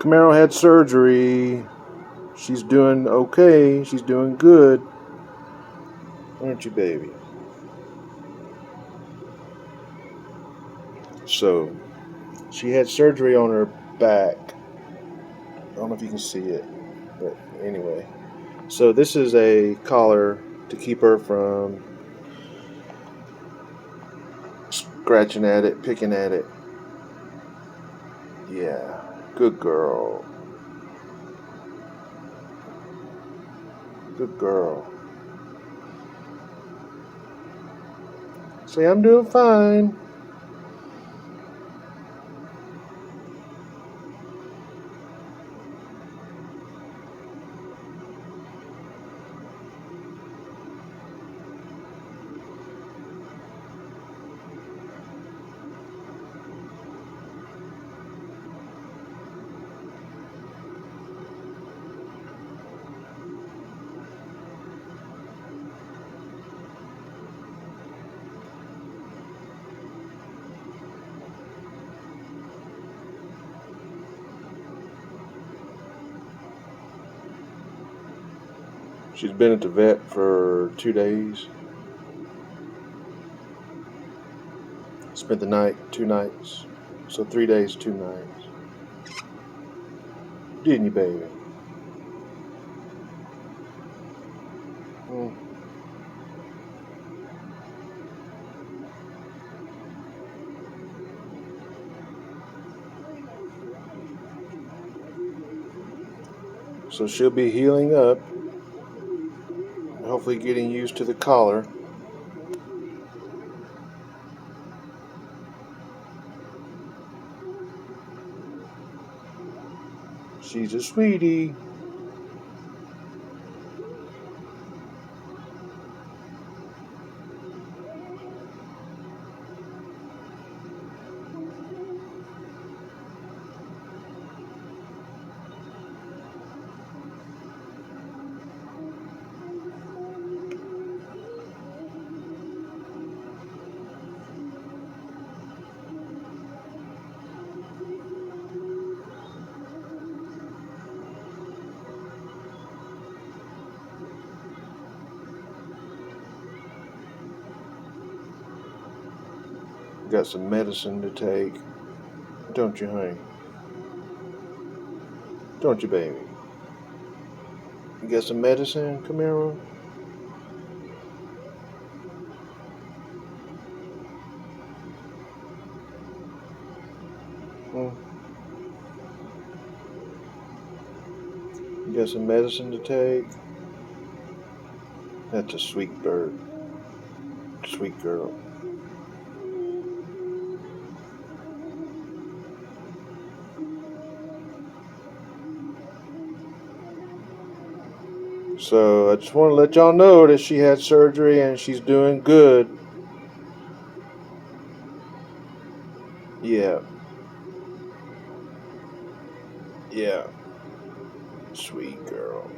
Camaro had surgery. She's doing okay. She's doing good. Aren't you, baby? So, she had surgery on her back. I don't know if you can see it, but anyway. So this is a collar to keep her from scratching at it, picking at it. Yeah, good girl. Good girl. Say, I'm doing fine. She's been at the vet for 2 days. Spent the night, 2 nights. So 3 days, 2 nights. Didn't you, baby? Mm. So she'll be healing up. Hopefully getting used to the collar. She's a sweetie. Got some medicine to take. Don't you, honey? Don't you, baby? You got some medicine, Camaro? Mm. You got some medicine to take? That's a sweet bird. Sweet girl. So I just want to let y'all know that she had surgery and she's doing good. Yeah. Yeah. Sweet girl.